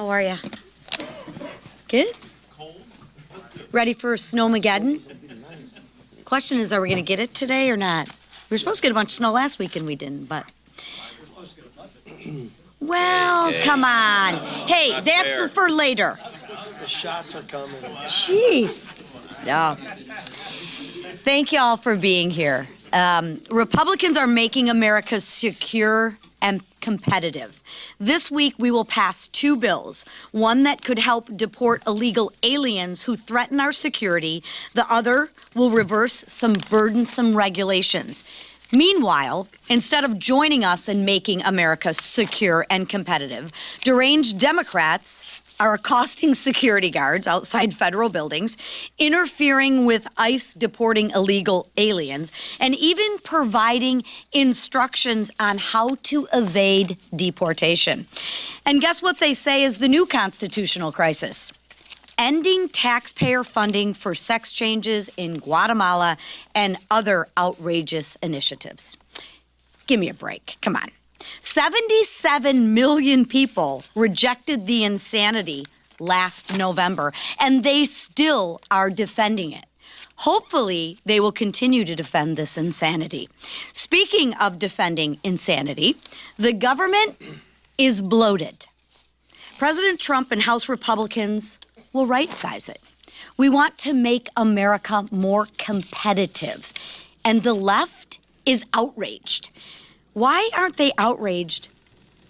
How are you? Good? Ready for Snowmageddon? Question is, are we going to get it today or not? We were supposed to get a bunch of snow last week and we didn't, but... Well, come on. Hey, that's for later. The shots are coming. Jeez. No. Thank you all for being here. Republicans are making America secure and competitive. This week, we will pass two bills, one that could help deport illegal aliens who threaten our security. The other will reverse some burdensome regulations. Meanwhile, instead of joining us in making America secure and competitive, deranged Democrats are accosting security guards outside federal buildings, interfering with ICE deporting illegal aliens, and even providing instructions on how to evade deportation. And guess what they say is the new constitutional crisis? Ending taxpayer funding for sex changes in Guatemala and other outrageous initiatives. Give me a break. Come on. 77 million people rejected the insanity last November, and they still are defending it. Hopefully, they will continue to defend this insanity. Speaking of defending insanity, the government is bloated. President Trump and House Republicans will right-size it. We want to make America more competitive, and the left is outraged. Why aren't they outraged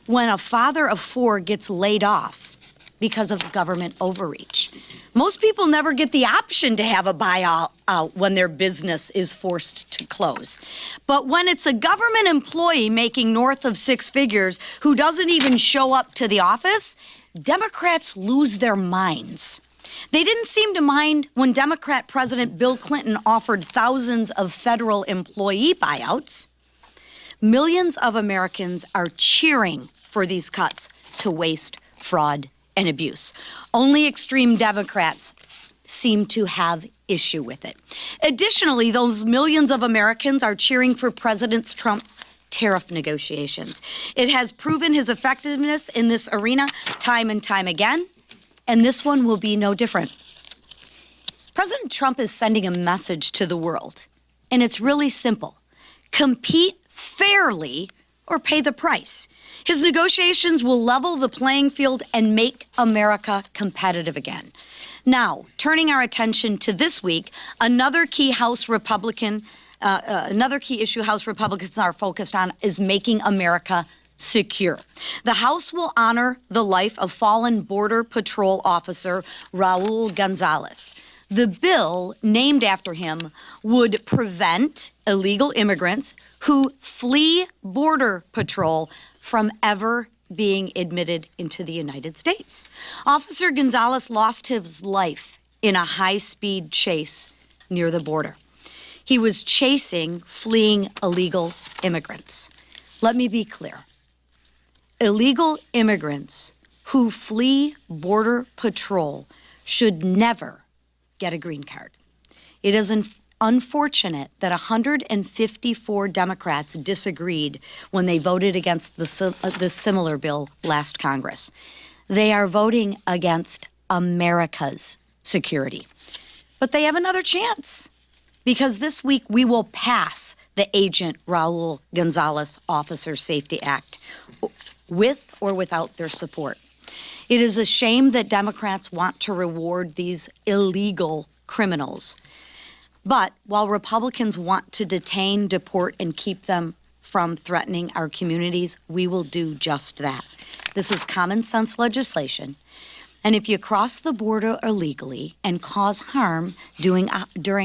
when a father of four gets laid off because of government overreach? Most people never get the option to have a buyout when their business is forced to close. But when it's a government employee making north of six figures who doesn't even show up to the office, Democrats lose their minds. They didn't seem to mind when Democrat President Bill Clinton offered thousands of federal employee buyouts. Millions of Americans are cheering for these cuts to waste, fraud, and abuse. Only extreme Democrats seem to have issue with it. Additionally, those millions of Americans are cheering for President Trump's tariff negotiations. It has proven his effectiveness in this arena time and time again, and this one will be no different. President Trump is sending a message to the world, and it's really simple. Compete fairly or pay the price. His negotiations will level the playing field and make America competitive again. Now, turning our attention to this week, another key issue House Republicans are focused on is making America secure. The House will honor the life of fallen Border Patrol officer Raul Gonzalez. The bill, named after him, would prevent illegal immigrants who flee Border Patrol from ever being admitted into the United States. Officer Gonzalez lost his life in a high-speed chase near the border. He was chasing fleeing illegal immigrants. Let me be clear. Illegal immigrants who flee Border Patrol should never get a green card. It is unfortunate that 154 Democrats disagreed when they voted against the similar bill last Congress. They are voting against America's security. But they have another chance, because this week we will pass the Agent Raul Gonzalez Officer Safety Act with or without their support. It is a shame that Democrats want to reward these illegal criminals. But while Republicans want to detain, deport, and keep them from threatening our communities, we will do just that. This is common sense legislation. And if you cross the border illegally and cause harm during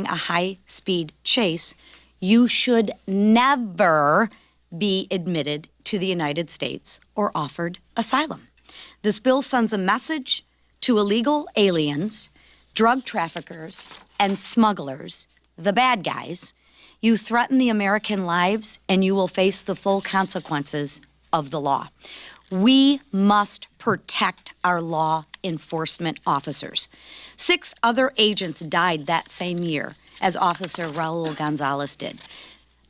a high-speed chase, you should never be admitted to the United States or offered asylum. This bill sends a message to illegal aliens, drug traffickers, and smugglers, the bad guys. You threaten the American lives, and you will face the full consequences of the law. We must protect our law enforcement officers. 6 other agents died that same year, as Officer Raul Gonzalez did.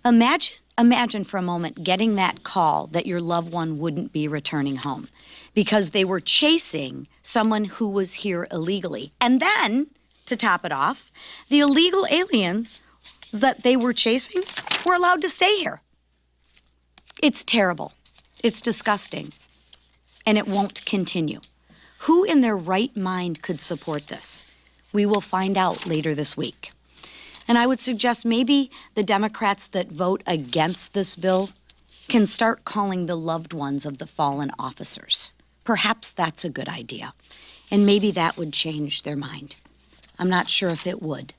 Imagine imagine for a moment getting that call that your loved one wouldn't be returning home because they were chasing someone who was here illegally. And then, to top it off, the illegal aliens that they were chasing were allowed to stay here. It's terrible. It's disgusting. And it won't continue. Who in their right mind could support this? We will find out later this week. And I would suggest maybe the Democrats that vote against this bill can start calling the loved ones of the fallen officers. Perhaps that's a good idea. And maybe that would change their mind. I'm not sure if it would.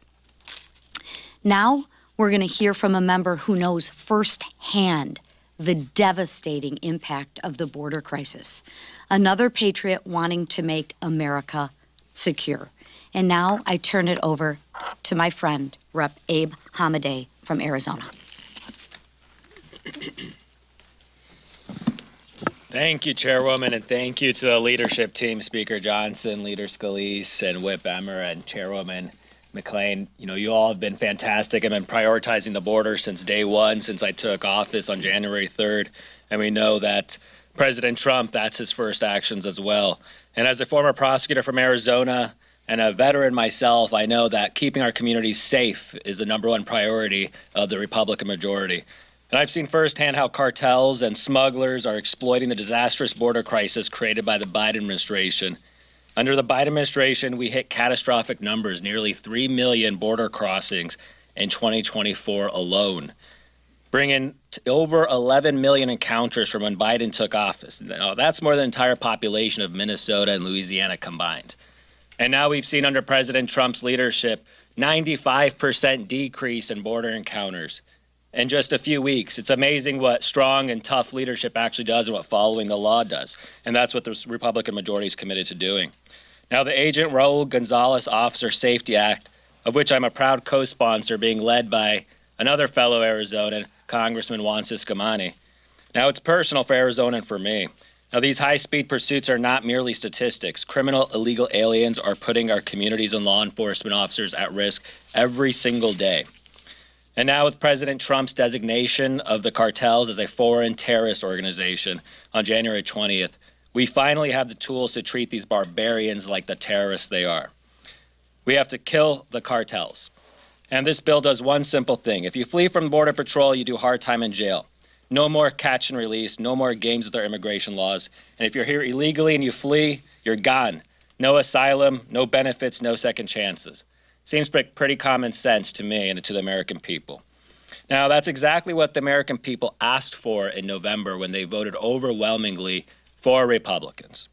Now, we're going to hear from a member who knows firsthand the devastating impact of the border crisis. Another patriot wanting to make America secure. And now I turn it over to my friend, Rep. Abe Hamadeh from Arizona. Thank you, Chairwoman, and thank you to the leadership team, Speaker Johnson, Leader Scalise, and Whip Emmer, and Chairwoman McClain. You all have been fantastic and been prioritizing the border since day one, since I took office on January 3rd. And we know that President Trump, that's his first actions as well. And as a former prosecutor from Arizona and a veteran myself, I know that keeping our communities safe is the number one priority of the Republican majority. And I've seen firsthand how cartels and smugglers are exploiting the disastrous border crisis created by the Biden administration. Under the Biden administration, we hit catastrophic numbers, nearly 3 million border crossings in 2024 alone, bringing over 11 million encounters from when Biden took office. Now, that's more than the entire population of Minnesota and Louisiana combined. And now we've seen under President Trump's leadership, 95% decrease in border encounters in just a few weeks. It's amazing what strong and tough leadership actually does and what following the law does. And that's what the Republican majority is committed to doing. Now, the Agent Raul Gonzalez Officer Safety Act, of which I'm a proud co-sponsor, being led by another fellow Arizonan, Congressman Juan Ciscomani. Now, it's personal for Arizona and for me. Now, these high-speed pursuits are not merely statistics. Criminal illegal aliens are putting our communities and law enforcement officers at risk every single day. And now with President Trump's designation of the cartels as a foreign terrorist organization on January 20th, we finally have the tools to treat these barbarians like the terrorists they are. We have to kill the cartels. And this bill does one simple thing. If you flee from Border Patrol, you do hard time in jail. No more catch and release, no more games with our immigration laws. And if you're here illegally and you flee, you're gone. No asylum, no benefits, no second chances. Seems pretty common sense to me and to the American people. Now, that's exactly what the American people asked for in November when they voted overwhelmingly for Republicans.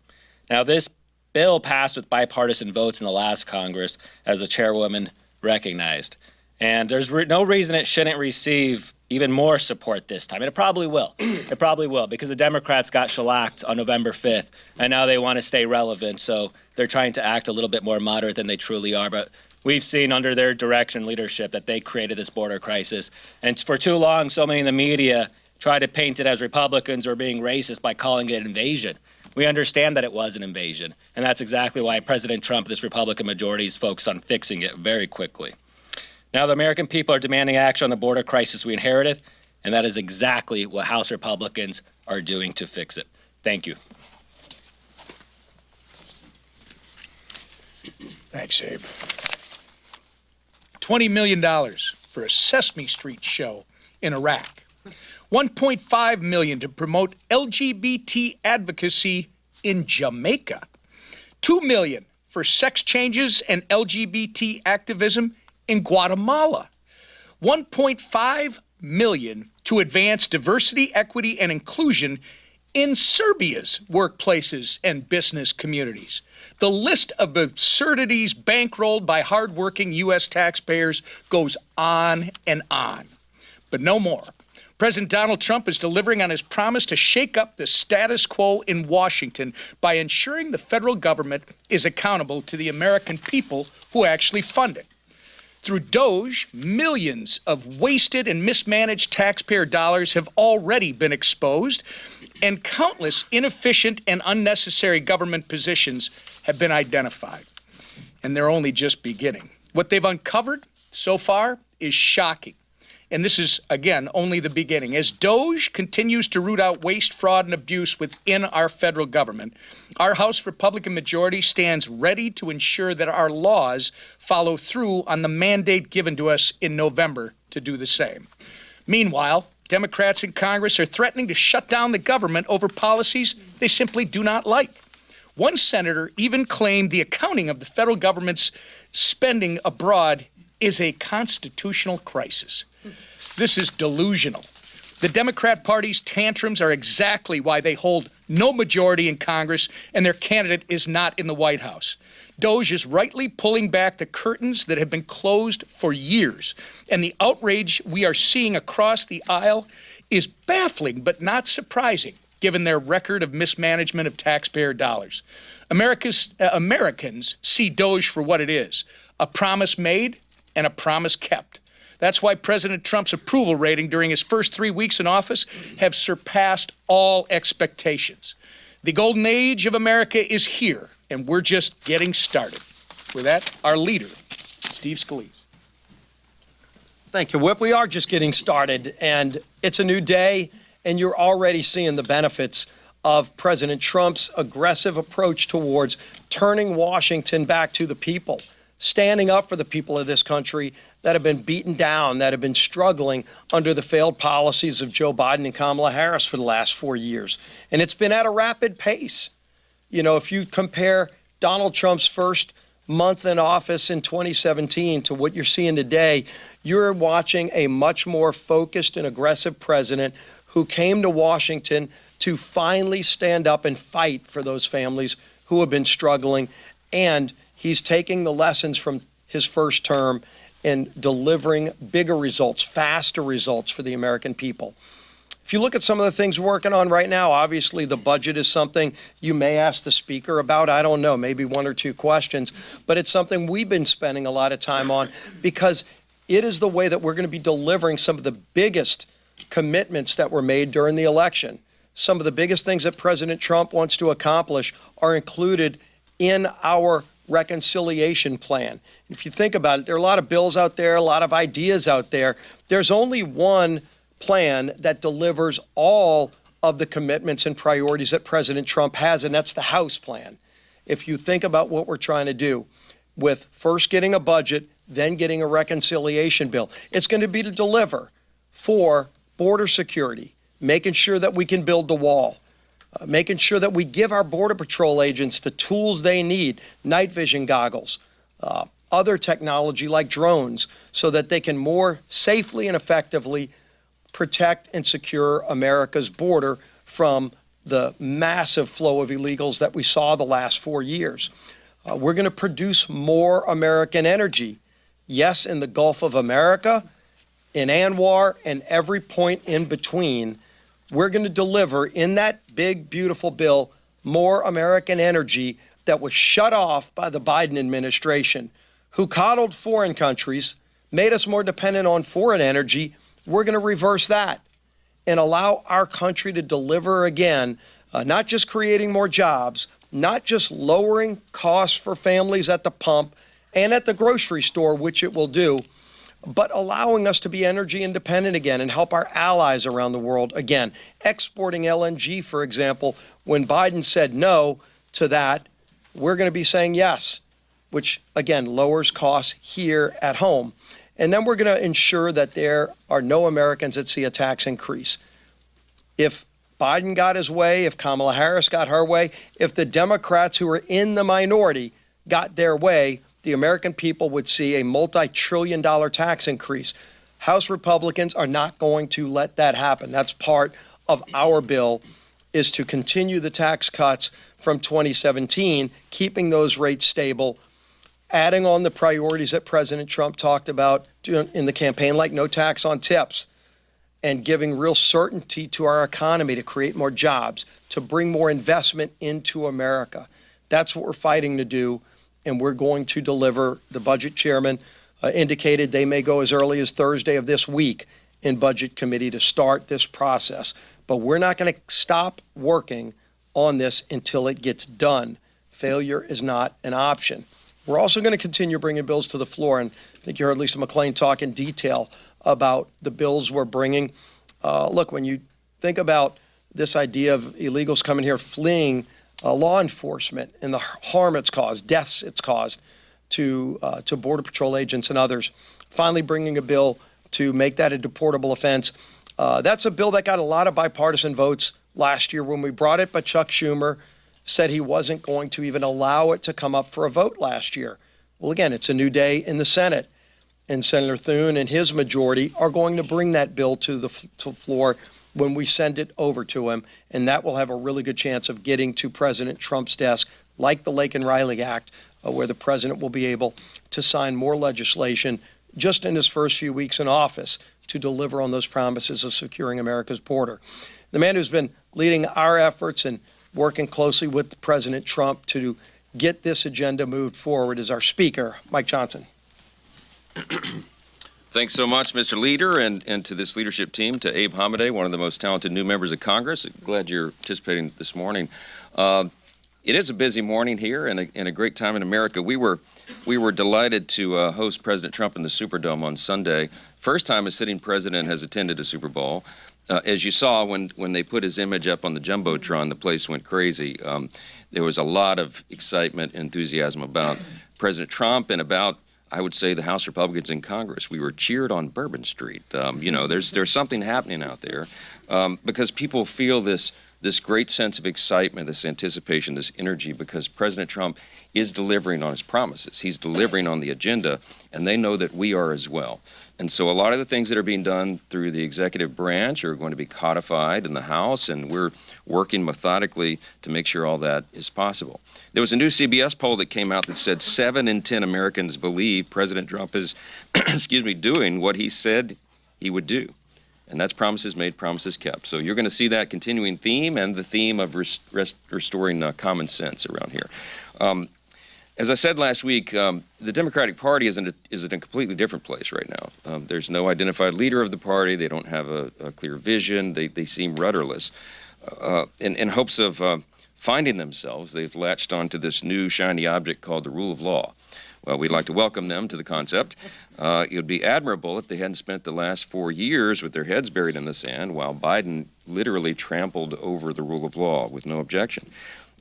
Now, this bill passed with bipartisan votes in the last Congress, as the chairwoman recognized. And there's no reason it shouldn't receive even more support this time. And it probably will. It probably will, because the Democrats got shellacked on November 5th, and now they want to stay relevant. So they're trying to act a little bit more moderate than they truly are. But we've seen under their direction leadership that they created this border crisis. And for too long, so many in the media try to paint it as Republicans are being racist by calling it an invasion. We understand that it was an invasion. And that's exactly why President Trump, this Republican majority, is focused on fixing it very quickly. Now, the American people are demanding action on the border crisis we inherited, and that is exactly what House Republicans are doing to fix it. Thank you. Thanks, Abe. $20 million for a Sesame Street show in Iraq. $1.5 million to promote LGBT advocacy in Jamaica. $2 million for sex changes and LGBT activism in Guatemala. $1.5 million to advance diversity, equity, and inclusion in Serbia's workplaces and business communities. The list of absurdities bankrolled by hardworking U.S. taxpayers goes on and on. But no more. President Donald Trump is delivering on his promise to shake up the status quo in Washington by ensuring the federal government is accountable to the American people who actually fund it. Through DOGE, millions of wasted and mismanaged taxpayer dollars have already been exposed, and countless inefficient and unnecessary government positions have been identified. And they're only just beginning. What they've uncovered so far is shocking. And this is, again, only the beginning. As DOGE continues to root out waste, fraud, and abuse within our federal government, our House Republican majority stands ready to ensure that our laws follow through on the mandate given to us in November to do the same. Meanwhile, Democrats in Congress are threatening to shut down the government over policies they simply do not like. One senator even claimed the accounting of the federal government's spending abroad is a constitutional crisis. This is delusional. The Democrat Party's tantrums are exactly why they hold no majority in Congress and their candidate is not in the White House. DOGE is rightly pulling back the curtains that have been closed for years, and the outrage we are seeing across the aisle is baffling but not surprising, given their record of mismanagement of taxpayer dollars. Americans see DOGE for what it is, a promise made and a promise kept. That's why President Trump's approval rating during his first 3 weeks in office have surpassed all expectations. The golden age of America is here, and we're just getting started. With that, our leader, Steve Scalise. Thank you, Whip. We are just getting started, and it's a new day, and you're already seeing the benefits of President Trump's aggressive approach towards turning Washington back to the people, standing up for the people of this country that have been beaten down, that have been struggling under the failed policies of Joe Biden and Kamala Harris for the last 4 years. And it's been at a rapid pace. You know, if you compare Donald Trump's first month in office in 2017 to what you're seeing today, you're watching a much more focused and aggressive president who came to Washington to finally stand up and fight for those families who have been struggling. And he's taking the lessons from his first term and delivering bigger results, faster results for the American people. If you look at some of the things we're working on right now, obviously the budget is something you may ask the speaker about. I don't know, maybe 1 or 2 questions, but it's something we've been spending a lot of time on because it is the way that we're going to be delivering some of the biggest commitments that were made during the election. Some of the biggest things that President Trump wants to accomplish are included in our reconciliation plan. If you think about it, there are a lot of bills out there, a lot of ideas out there. There's only one plan that delivers all of the commitments and priorities that President Trump has, and that's the House plan. If you think about what we're trying to do with first getting a budget, then getting a reconciliation bill, it's going to be to deliver for border security, making sure that we can build the wall, making sure that we give our Border Patrol agents the tools they need, night vision goggles, other technology like drones, so that they can more safely and effectively protect and secure America's border from the massive flow of illegals that we saw the last 4 years. We're going to produce more American energy. Yes, in the Gulf of America, in Anwar, and every point in between. We're going to deliver in that big, beautiful bill more American energy that was shut off by the Biden administration, who coddled foreign countries, made us more dependent on foreign energy. We're going to reverse that and allow our country to deliver again, not just creating more jobs, not just lowering costs for families at the pump and at the grocery store, which it will do, but allowing us to be energy independent again and help our allies around the world again. Exporting LNG, for example, when Biden said no to that, we're going to be saying yes, which again lowers costs here at home. And then we're going to ensure that there are no Americans that see a tax increase. If Biden got his way, if Kamala Harris got her way, if the Democrats who are in the minority got their way, the American people would see a multi-trillion-dollar tax increase. House Republicans are not going to let that happen. That's part of our bill, is to continue the tax cuts from 2017, keeping those rates stable, adding on the priorities that President Trump talked about in the campaign, like no tax on tips, and giving real certainty to our economy to create more jobs, to bring more investment into America. That's what we're fighting to do. And we're going to deliver. The budget chairman indicated they may go as early as Thursday of this week in budget committee to start this process. But we're not going to stop working on this until it gets done. Failure is not an option. We're also going to continue bringing bills to the floor, and I think you heard Lisa McClain talk in detail about the bills we're bringing. Look, when you think about this idea of illegals coming here fleeing law enforcement and the harm it's caused, deaths it's caused to Border Patrol agents and others, finally bringing a bill to make that a deportable offense. That's a bill that got a lot of bipartisan votes last year when we brought it, but Chuck Schumer said he wasn't going to even allow it to come up for a vote last year. Well, again, it's a new day in the Senate, and Senator Thune and his majority are going to bring that bill to the floor when we send it over to him, and that will have a really good chance of getting to President Trump's desk, like the Lake and Riley Act, where the president will be able to sign more legislation just in his first few weeks in office to deliver on those promises of securing America's border. The man who's been leading our efforts and working closely with President Trump to get this agenda moved forward is our Speaker, Mike Johnson. Thanks so much, Mr. Leader, and to this leadership team, to Abe Hamadeh, one of the most talented new members of Congress. Glad you're participating this morning. It is a busy morning here and a great time in America. We were delighted to host President Trump in the Superdome on Sunday. First time a sitting president has attended a Super Bowl. As you saw, when they put his image up on the Jumbotron, the place went crazy. There was a lot of excitement, enthusiasm about President Trump and about, I would say, the House Republicans in Congress. We were cheered on Bourbon Street. There's something happening out there because people feel this great sense of excitement, this anticipation, this energy, because President Trump is delivering on his promises. He's delivering on the agenda, and they know that we are as well. And so a lot of the things that are being done through the executive branch are going to be codified in the House, and we're working methodically to make sure all that is possible. There was a new CBS poll that came out that said 7 in 10 Americans believe President Trump is, doing what he said he would do. And that's promises made, promises kept. So you're going to see that continuing theme and the theme of restoring common sense around here. As I said last week, the Democratic Party is in a completely different place right now. There's no identified leader of the party. They don't have a clear vision. They seem rudderless. In hopes of finding themselves, they've latched onto this new shiny object called the rule of law. Well, we'd like to welcome them to the concept. It would be admirable if they hadn't spent the last 4 years with their heads buried in the sand while Biden literally trampled over the rule of law with no objection.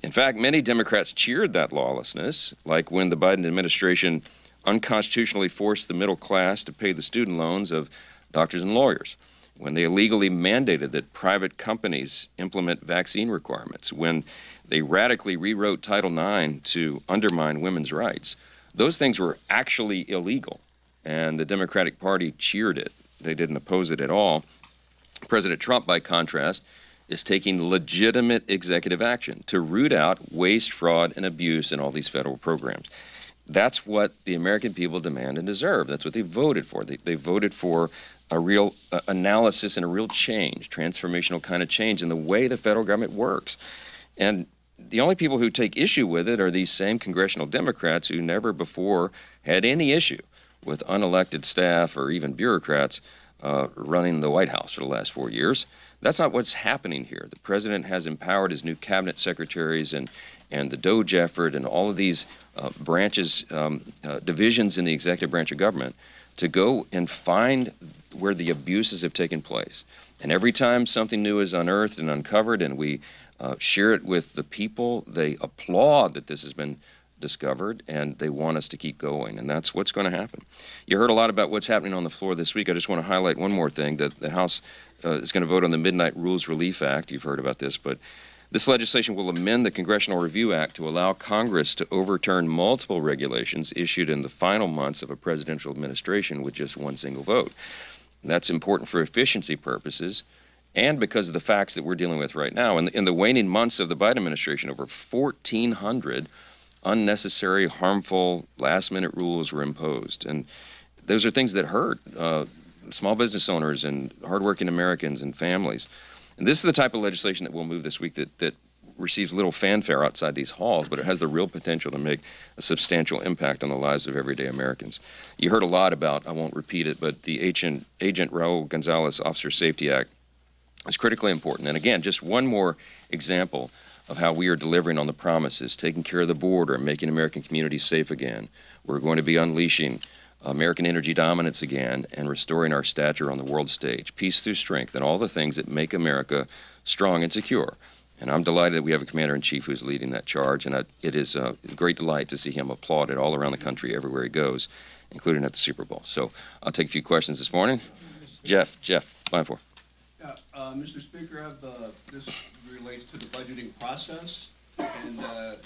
In fact, many Democrats cheered that lawlessness, like when the Biden administration unconstitutionally forced the middle class to pay the student loans of doctors and lawyers, when they illegally mandated that private companies implement vaccine requirements, when they radically rewrote Title IX to undermine women's rights. Those things were actually illegal, and the Democratic Party cheered it. They didn't oppose it at all. President Trump, by contrast, is taking legitimate executive action to root out waste, fraud, and abuse in all these federal programs. That's what the American people demand and deserve. That's what they voted for. They voted for a real analysis and a real change, transformational kind of change in the way the federal government works. And the only people who take issue with it are these same congressional Democrats who never before had any issue with unelected staff or even bureaucrats running the White House for the last 4 years. That's not what's happening here. The president has empowered his new cabinet secretaries and the DOJ effort and all of these branches, divisions in the executive branch of government to go and find where the abuses have taken place. And every time something new is unearthed and uncovered and we share it with the people, they applaud that this has been discovered, and they want us to keep going, and that's what's going to happen. You heard a lot about what's happening on the floor this week. I just want to highlight one more thing, that the House is going to vote on the Midnight Rules Relief Act. You've heard about this, but this legislation will amend the Congressional Review Act to allow Congress to overturn multiple regulations issued in the final months of a presidential administration with just one single vote. And that's important for efficiency purposes and because of the facts that we're dealing with right now. In the waning months of the Biden administration, over 1,400 unnecessary, harmful, last-minute rules were imposed. And those are things that hurt small business owners and hardworking Americans and families. And this is the type of legislation that we'll move this week that receives little fanfare outside these halls, but it has the real potential to make a substantial impact on the lives of everyday Americans. You heard a lot about, I won't repeat it, but the Agent Raul Gonzalez Officer Safety Act is critically important. And again, just one more example of how we are delivering on the promises, taking care of the border, making American communities safe again. We're going to be unleashing American energy dominance again and restoring our stature on the world stage, peace through strength, and all the things that make America strong and secure. And I'm delighted that we have a commander-in-chief who's leading that charge, and it is a great delight to see him applauded all around the country, everywhere he goes, including at the Super Bowl. So I'll take a few questions this morning. Jeff, line 4. Mr. Speaker, this relates to the budgeting process and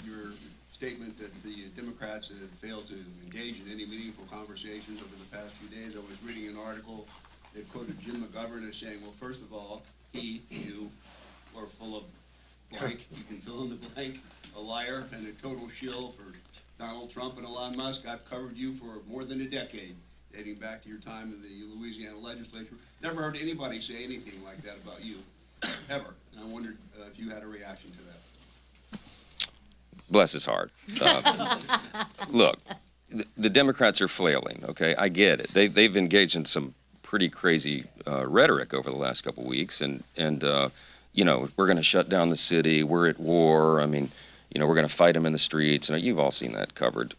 your statement that the Democrats have failed to engage in any meaningful conversations over the past few days. I was reading an article that quoted Jim McGovern as saying, well, first of all, you are full of blank, you can fill in the blank, a liar and a total shill for Donald Trump and Elon Musk. I've covered you for more than a decade, dating back to your time in the Louisiana legislature. Never heard anybody say anything like that about you, ever. And I wondered if you had a reaction to that. Bless his heart. Look, the Democrats are flailing, okay? I get it. They've engaged in some pretty crazy rhetoric over the last couple of weeks, and you know, we're going to shut down the city, we're at war, I mean, you know, we're going to fight them in the streets, and you've all seen that covered.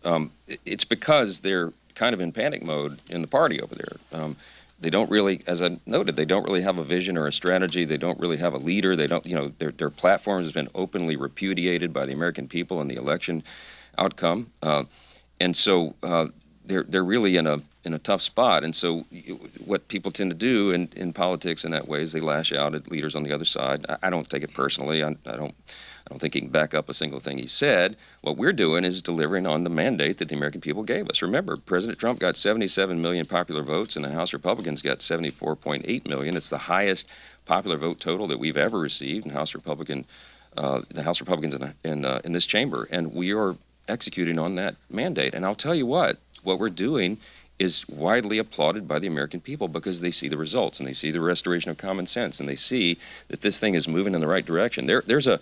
It's because they're kind of in panic mode in the party over there. They don't really, as I noted, they don't really have a vision or a strategy. They don't really have a leader. They don't, you know, their platform has been openly repudiated by the American people in the election outcome, and so they're really in a tough spot. And so what people tend to do in politics in that way is they lash out at leaders on the other side. I don't take it personally. I don't think he can back up a single thing he said. What we're doing is delivering on the mandate that the American people gave us. Remember, President Trump got 77 million popular votes, and the House Republicans got 74.8 million. It's the highest popular vote total that we've ever received in the House Republicans in this chamber, and we are executing on that mandate. And I'll tell you what we're doing is widely applauded by the American people because they see the results and they see the restoration of common sense and they see that this thing is moving in the right direction. There's a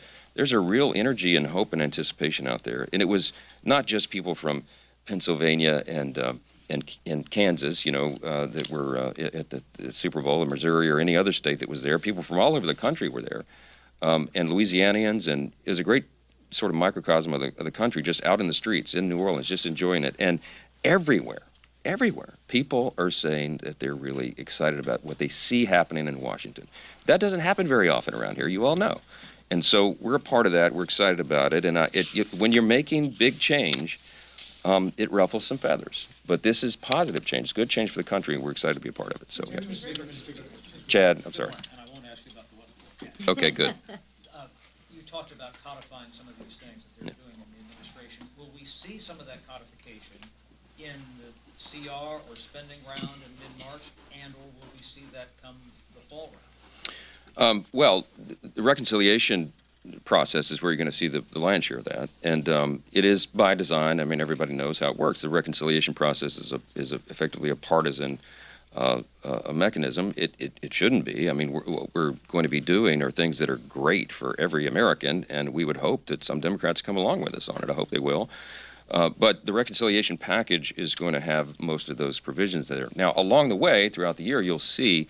real energy and hope and anticipation out there, and it was not just people from Pennsylvania and Kansas, you know, that were at the Super Bowl, or Missouri, or any other state that was there. People from all over the country were there, and Louisianians, and it was a great sort of microcosm of the country, just out in the streets in New Orleans, just enjoying it, and everywhere, people are saying that they're really excited about what they see happening in Washington. That doesn't happen very often around here, you all know. And so we're a part of that. We're excited about it. And when you're making big change, it ruffles some feathers. But this is positive change. It's good change for the country, and we're excited to be a part of it. So, yeah. Chad, I'm sorry. And I won't ask you about the weather forecast. Okay, good. You talked about codifying some of these things that they're doing in the administration. Will we see some of that codification in the CR or spending round in mid-March, or will we see that come the fall round? Well, the reconciliation process is where you're going to see the lion's share of that, and it is by design. I mean, everybody knows how it works. The reconciliation process is effectively a partisan a mechanism. It shouldn't be. I mean, what we're going to be doing are things that are great for every American, and we would hope that some Democrats come along with us on it. I hope they will. But the reconciliation package is going to have most of those provisions there. Now, along the way, throughout the year, you'll see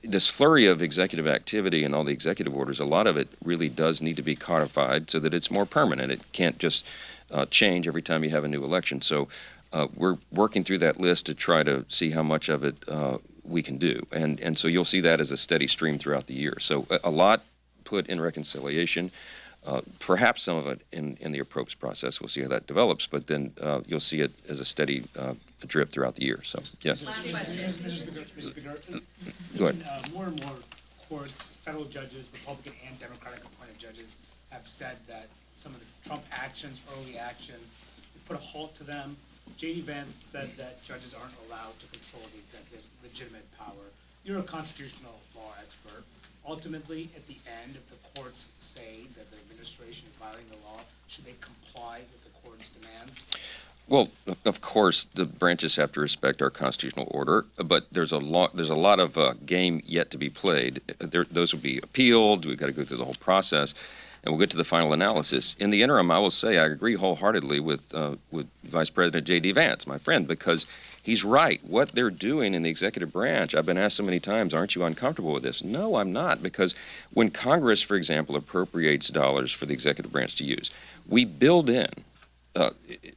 this flurry of executive activity and all the executive orders. A lot of it really does need to be codified so that it's more permanent. It can't just change every time you have a new election. So we're working through that list to try to see how much of it we can do. And so you'll see that as a steady stream throughout the year. So a lot put in reconciliation. Perhaps some of it in the appropriate process. We'll see how that develops, but then you'll see it as a steady drip throughout the year. So, yes. Mr. Speaker, Go ahead. More and more courts, federal judges, Republican and Democratic appointed judges have said that some of the Trump actions, early actions, put a halt to them. J.D. Vance said that judges aren't allowed to control the executive's legitimate power. You're a constitutional law expert. Ultimately, at the end, if the courts say that the administration is violating the law, should they comply with the court's demands? Well, of course, the branches have to respect our constitutional order, but there's a lot of game yet to be played. Those will be appealed. We've got to go through the whole process. and we'll get to the final analysis. In the interim, I will say I agree wholeheartedly with Vice President J.D. Vance, my friend, because he's right. What they're doing in the executive branch, I've been asked so many times, aren't you uncomfortable with this? No, I'm not, because when Congress, for example, appropriates dollars for the executive branch to use, we build in,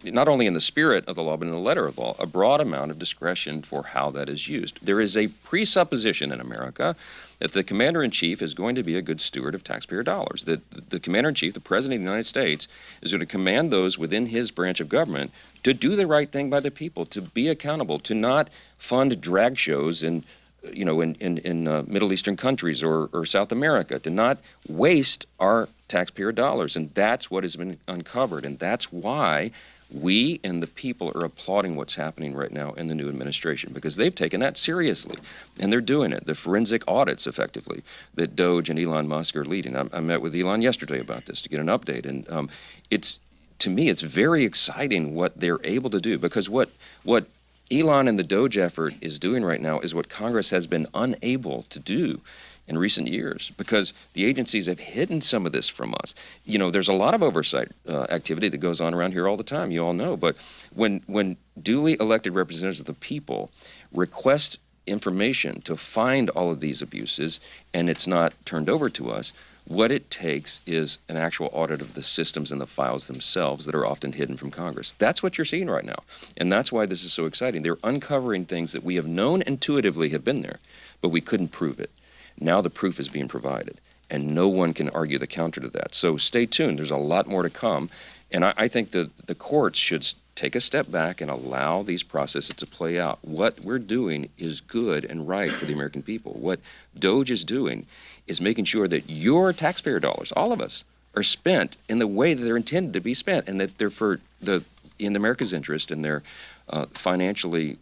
not only in the spirit of the law, but in the letter of the law, a broad amount of discretion for how that is used. There is a presupposition in America that the commander-in-chief is going to be a good steward of taxpayer dollars, that the commander-in-chief, the president of the United States, is going to command those within his branch of government to do the right thing by the people, to be accountable, to not fund drag shows in Middle Eastern countries or South America, to not waste our taxpayer dollars. And that's what has been uncovered. And that's why we and the people are applauding what's happening right now in the new administration, because they've taken that seriously. And they're doing it. The forensic audits, effectively, that Doge and Elon Musk are leading. I met with Elon yesterday about this to get an update. And to me, it's very exciting what they're able to do, because what Elon and the Doge effort is doing right now is what Congress has been unable to do in recent years, because the agencies have hidden some of this from us. You know, there's a lot of oversight activity that goes on around here all the time, you all know, but when duly elected representatives of the people request information to find all of these abuses and it's not turned over to us, what it takes is an actual audit of the systems and the files themselves that are often hidden from Congress. That's what you're seeing right now. And that's why this is so exciting. They're uncovering things that we have known intuitively have been there, but we couldn't prove it. Now the proof is being provided, and no one can argue the counter to that. So stay tuned. There's a lot more to come. And I think the courts should take a step back and allow these processes to play out. What we're doing is good and right for the American people. What Doge is doing is making sure that your taxpayer dollars, all of us, are spent in the way that they're intended to be spent, and that they're in America's interest, and they're financially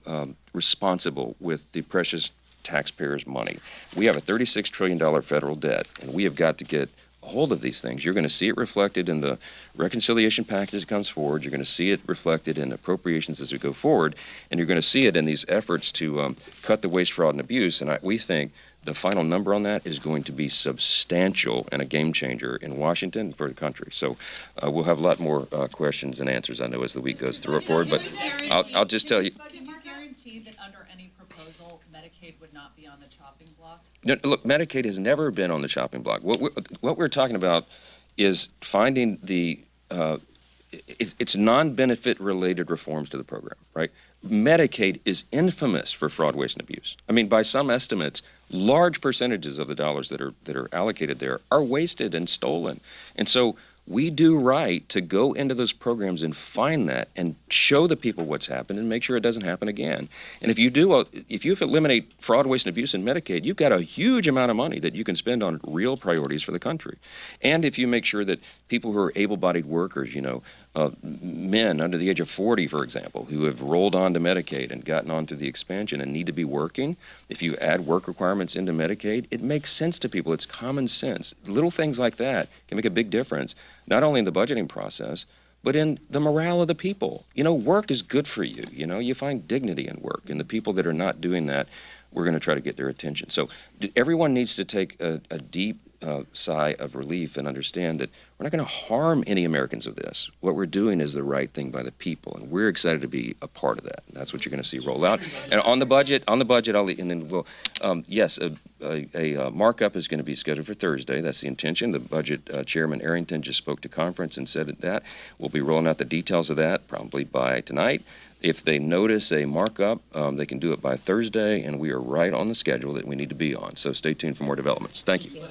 responsible with the precious taxpayers' money. We have a $36 trillion federal debt, and we have got to get a hold of these things. You're going to see it reflected in the reconciliation package that comes forward. You're going to see it reflected in appropriations as we go forward, and you're going to see it in these efforts to cut the waste, fraud, and abuse. And we think the final number on that is going to be substantial and a game changer in Washington and for the country. So we'll have a lot more questions and answers, I know, as the week goes forward. But I'll just tell you. Can you guarantee that under any proposal, Medicaid would not be on the chopping block? No, look, Medicaid has never been on the chopping block. What we're talking about is finding it's non-benefit related reforms to the program, right? Medicaid is infamous for fraud, waste, and abuse. I mean, by some estimates, large percentages of the dollars that are allocated there are wasted and stolen. And so we do right to go into those programs and find that and show the people what's happened and make sure it doesn't happen again. And if you eliminate fraud, waste, and abuse in Medicaid, you've got a huge amount of money that you can spend on real priorities for the country. And if you make sure that people who are able-bodied workers, men under the age of 40, for example, who have rolled on to Medicaid and gotten on through the expansion and need to be working, if you add work requirements into Medicaid, it makes sense to people. It's common sense. Little things like that can make a big difference, not only in the budgeting process, but in the morale of the people. Work is good for you. You find dignity in work, and the people that are not doing that, we're going to try to get their attention. So everyone needs to take a deep sigh of relief and understand that we're not going to harm any Americans with this. What we're doing is the right thing by the people, and we're excited to be a part of that. And that's what you're going to see roll out. And on the budget, yes, a markup is going to be scheduled for Thursday. That's the intention. The budget chairman Arrington just spoke to conference and said that we'll be rolling out the details of that probably by tonight. If they notice a markup, they can do it by Thursday, and we are right on the schedule that we need to be on. So stay tuned for more developments. Thank you.